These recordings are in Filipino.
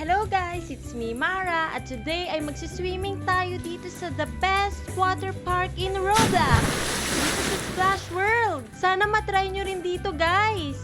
Hello guys! It's me, Mara, at today ay magsiswimming tayo dito sa the best water park in Roblox! Dito sa Splash World! Sana matry nyo rin dito guys!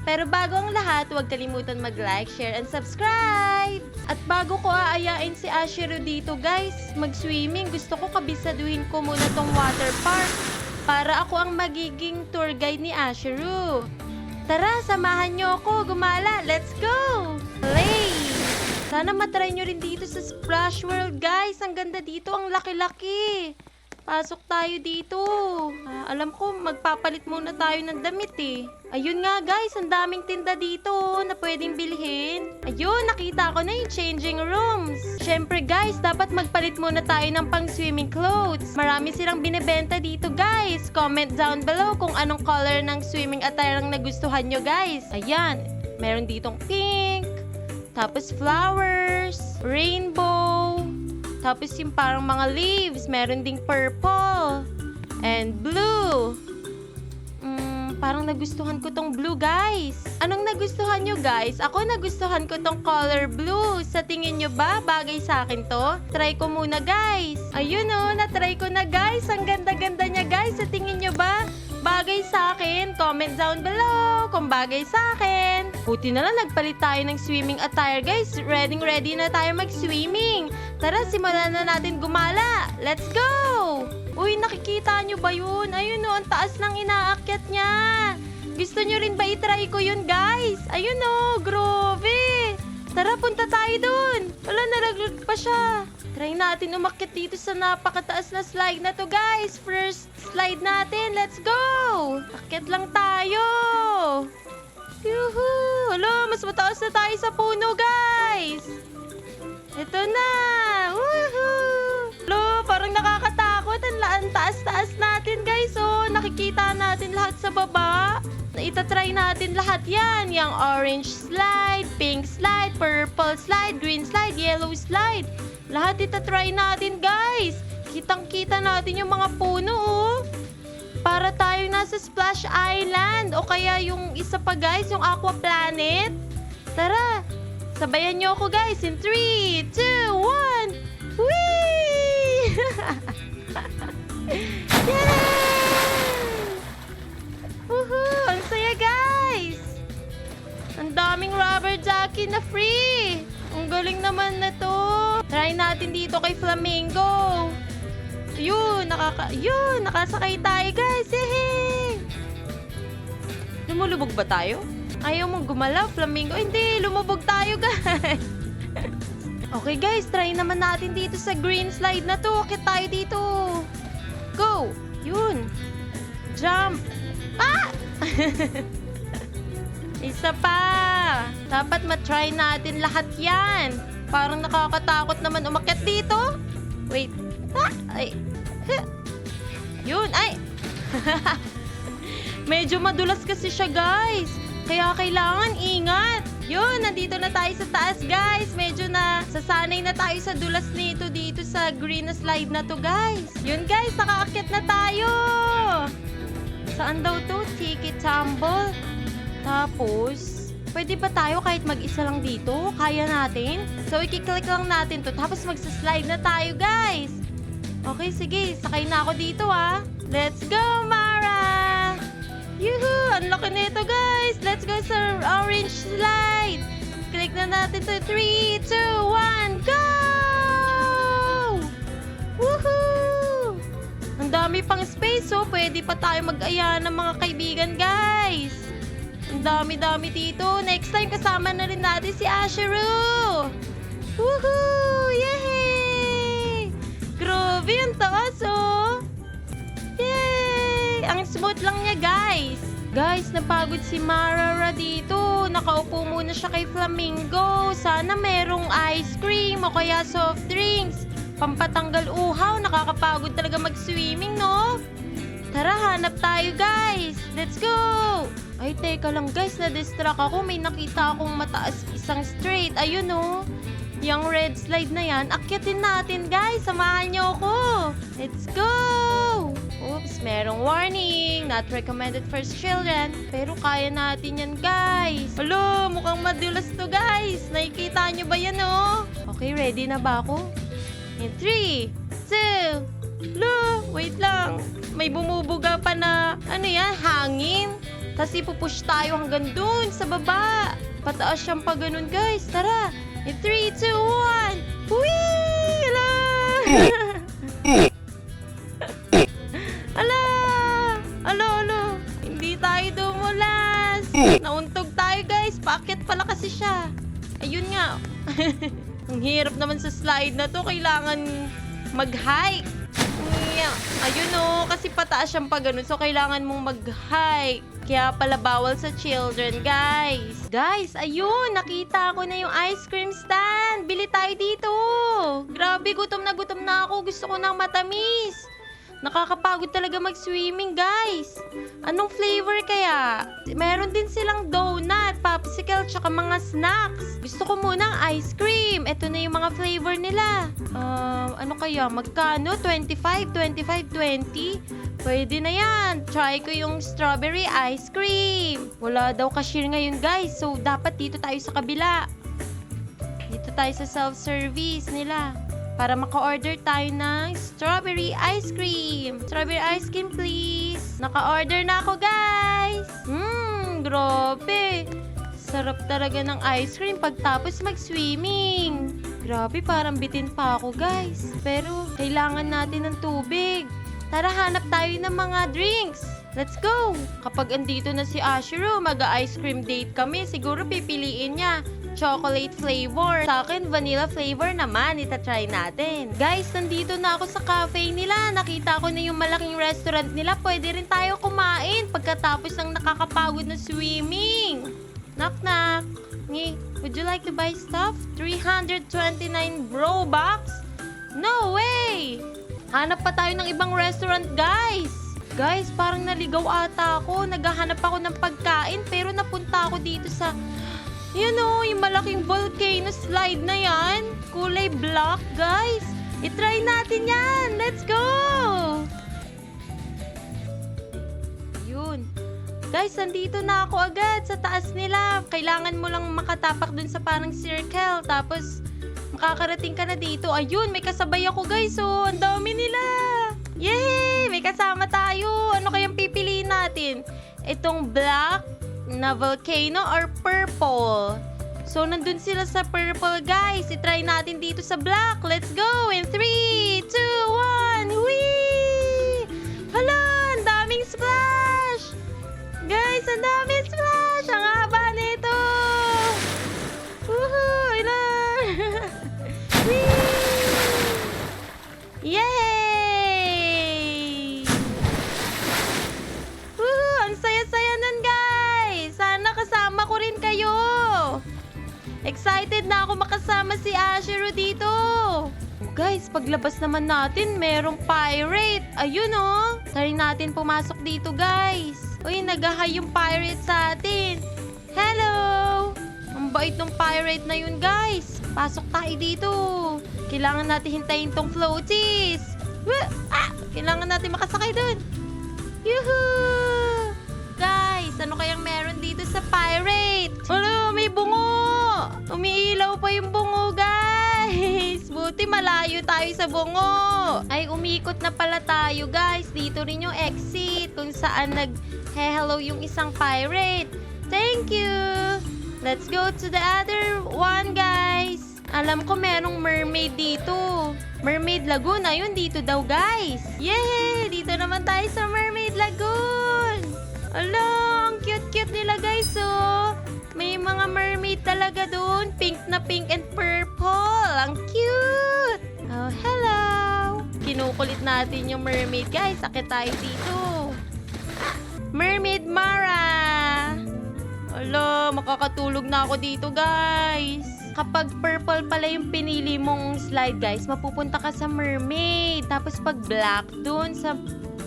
Pero bago ang lahat, huwag kalimutan mag-like, share, and subscribe! At bago ko aayain si Ashiru dito guys, mag-swimming, gusto ko kabisaduhin ko muna tong water park para ako ang magiging tour guide ni Ashiru. Tara, samahan nyo ako, gumala! Let's go! Play! Sana matry nyo rin dito sa Splash World, guys. Ang ganda dito, ang laki-laki. Pasok tayo dito. Alam ko, magpapalit muna tayo ng damit eh. Ayun nga, guys, ang daming tinda dito na pwedeng bilhin. Ayun, nakita ko na yung changing rooms. Syempre, guys, dapat magpalit muna tayo ng pang-swimming clothes. Marami silang binebenta dito, guys. Comment down below kung anong color ng swimming attire ang nagustuhan nyo, guys. Ayan, meron ditong pink. Tapos flowers, rainbow, tapos yung parang mga leaves, meron ding purple, and blue. Parang nagustuhan ko tong blue, guys. Anong nagustuhan nyo, guys? Ako nagustuhan ko tong color blue. Sa tingin nyo ba, bagay sa akin to? Try ko muna, guys. Ayun oh, na-try ko na, guys. Ang ganda-ganda niya, guys. Sa tingin nyo ba, bagay sa akin? Comment down below kung bagay sa akin. Buti na lang nagpalit tayo ng swimming attire, guys. Ready na tayo mag-swimming. Tara, simulan na natin gumala. Let's go! Uy, nakikita nyo ba yun? Ayun o, ang taas ng inaakyat niya. Gusto nyo rin ba itry ko yun, guys? Ayun o, grabe. Tara, punta tayo dun. Wala, nalaglag pa siya. Try natin umakyat dito sa napakataas na slide na to, guys. First slide natin. Let's go! Akyat lang tayo. Yuhu! Hala, mas mataas na tayo sa puno, guys. Ito na. Woohoo! Hala, parang nakakatakot. Ang taas-taas natin, guys. Oh, nakikita natin lahat sa baba. Itatry natin lahat yan. Yung orange slide, pink slide, purple slide, green slide, yellow slide. Lahat itatry natin, guys. Kitang-kita natin yung mga puno, oh. Para tayo nasa Splash Island. O kaya yung isa pa, guys, yung Aqua Planet. Tara, sabayan nyo ako, guys. In 3, 2, 1. Whee! Yay! Woohoo! Ang saya, guys! Ang daming rubber ducky na free! Ang galing naman na to! Try natin dito kay Flamingo! Yun! Nakasakay tayo, guys! Yehey! Lumulubog ba tayo? Ayaw mong gumalaw, Flamingo? Hindi! Lumubog tayo, guys! Okay, guys, try naman natin dito sa green slide na to. Akit tayo dito. Go! Yun. Jump. Ah! Isa pa. Dapat matry natin lahat yan. Parang nakakatakot naman umakyat dito. Wait. Ah! Ay. Yun. Ay. Medyo madulas kasi siya, guys. Kaya kailangan ingat. Yun, nandito na tayo sa taas, guys. Medyo na sasanay na tayo sa dulas nito dito sa green na slide na to, guys. Yun, guys, nakaakyat na tayo. Saan daw to? Tiki Tumble. Tapos, pwede ba tayo kahit mag-isa lang dito? Kaya natin? So, i-click lang natin to. Tapos, magsa-slide na tayo, guys. Okay, sige. Sakay na ako dito, ah. Let's go, Mara! Yuhu! Ang laki nito, guys! Let's go sa orange slide! Click na natin to 3, 2, 1, go! Woohoo! Ang dami pang space, oh. Pwede pa tayo mag-aya ng mga kaibigan, guys. Ang dami-dami dito. Next time, kasama na rin natin si Ashiru! Woohoo! Yay! Grabe, ang taas, oh! Yay! Ang smooth lang niya, guys. Guys, napagod si Mara dito. Nakaupo muna siya kay Flamingo. Sana merong ice cream o kaya soft drinks. Pampatanggal uhaw. Nakakapagod talaga mag-swimming, no? Tara, hanap tayo, guys. Let's go! Ay, teka lang, guys. Na-distract ako. May nakita akong mataas isang straight. Ayun, no? Yung red slide na yan, akyatin natin, guys. Samahan niyo ako. Let's go! Oh, Oops, merong warning. Not recommended for children. Pero kaya natin yan, guys. Alo, mukhang madulas to, guys. Nakikita nyo ba yan, oh? Okay, ready na ba ako? In 3, 2, lo, wait lang. May bumubuga pa na, ano yan, hangin. Tapos ipupush tayo hanggang dun sa baba. Pataas siyang pa ganun, guys. Tara. In 3, 2, 1. Whee! Ala! Ala! Alo. Hindi tayo dumulas. Nauntog tayo, guys. Bakit pala kasi siya? Ayun nga. Ang hirap naman sa slide na to. Kailangan mag-hike. Ayun o, kasi pataas siyang pa ganun. So, kailangan mong mag-hike. Kaya pala bawal sa children, guys. Guys, ayun, nakita ko na yung ice cream stand. Bili tayo dito. Grabe, gutom na ako. Gusto ko ng matamis. Nakakapagod talaga mag-swimming, guys. Anong flavor kaya? Meron din silang donut, popsicle, tsaka mga snacks. Gusto ko muna ang ice cream. Ito na yung mga flavor nila. Ano kaya? Magkano? 25, 25, 20? Pwede na yan. Try ko yung strawberry ice cream. Wala daw cashier ngayon, guys. So, dapat dito tayo sa kabila. Dito tayo sa self-service nila. Para maka-order tayo ng strawberry ice cream. Strawberry ice cream, please. Naka-order na ako, guys. Grabe. Sarap talaga ng ice cream pagtapos mag-swimming. Grabe, parang bitin pa ako, guys. Pero, kailangan natin ng tubig. Tara, hanap tayo ng mga drinks. Let's go! Kapag andito na si Ashiro, mag-ice cream date kami. Siguro pipiliin niya chocolate flavor. Sa akin, vanilla flavor naman. Itatry natin. Guys, nandito na ako sa cafe nila. Nakita ko na yung malaking restaurant nila. Pwede rin tayo kumain pagkatapos ng nakakapagod na swimming. Knock, knock. Would you like to buy stuff? 329 Robux? No way! Hanap pa tayo ng ibang restaurant, guys. Guys, parang naligaw ata ako. Naghahanap ako ng pagkain pero napunta ako dito sa... yung malaking volcano slide na yan. Kulay black, guys. I-try natin yan. Let's go! Yun. Guys, nandito na ako agad sa taas nila. Kailangan mo lang makatapak dun sa parang circle. Tapos, makakarating ka na dito. Ayun, may kasabay ako, guys. So, ang dami nila. Yay! May kasama tayo. Ano kayang pipiliin natin? Itong black na volcano or purple? So, nandun sila sa purple, guys. I-try natin dito sa black. Let's go! In 3, 2, 1. Whee! Hala! Ang daming splash! Guys, ang daming splash! Ang haba nito! Woohoo! Ilan! Whee! Yay! Woohoo! Ang saya-saya nun, guys! Sana kasama ko rin kayo! Excited na ako makasama si Ashiro dito! Guys, paglabas naman natin, merong pirate! Ayun oh! Try natin pumasok dito, guys! Uy, nag-hi yung pirate sa atin! Hello! Ang bait ng pirate na yun, guys! Pasok tayo dito! Kailangan natin hintayin tong floaties! Kailangan natin makasakay dun! Yuhuu! Guys, ano kayang meron dito sa pirate? Ano, may bungo! Umiilaw pa yung bungo, guys! Buti malayo tayo sa bungo! Ay, umikot na pala tayo, guys! Dito rin yung exit kung saan nag-hello yung isang pirate. Thank you! Let's go to the other one, guys! Alam ko merong mermaid dito. Mermaid Lagoon. Ayun, dito daw, guys. Yay! Dito naman tayo sa Mermaid Lagoon. Ala, ang cute-cute nila, guys, oh. May mga mermaid talaga doon. Pink na pink and purple. Ang cute! Oh, hello! Kinukulit natin yung mermaid, guys. Akit tayo dito. Mermaid Mara! Ala, makakatulog na ako dito, guys. Kapag purple pala yung pinili mong slide, guys, mapupunta ka sa mermaid. Tapos pag black, dun sa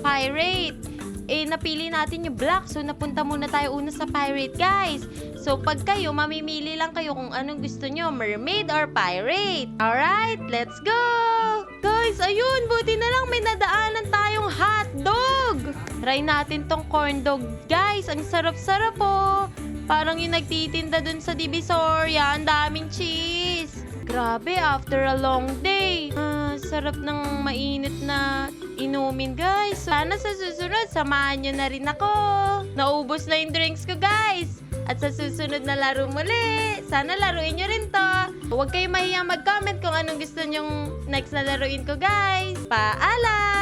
pirate. Eh, napili natin yung black. So, napunta muna tayo una sa pirate, guys. So, pag kayo, mamimili lang kayo kung anong gusto nyo, mermaid or pirate. Alright, let's go! Guys, guys, ayun, buti na lang may nadaanan tayong hotdog. Try natin tong corn dog, guys. Ang sarap-sarap po. Parang yung nagtitinda dun sa Divisoria. Ang daming cheese. Grabe, after a long day. Sarap ng mainit na inumin, guys. Sana sa susunod, samahan nyo na rin ako. Naubos na yung drinks ko, guys. At sa susunod na laro muli, sana laruin nyo rin to. Huwag kayong mahiyang mag-comment kung anong gusto nyong next na laruin ko, guys. Paalam!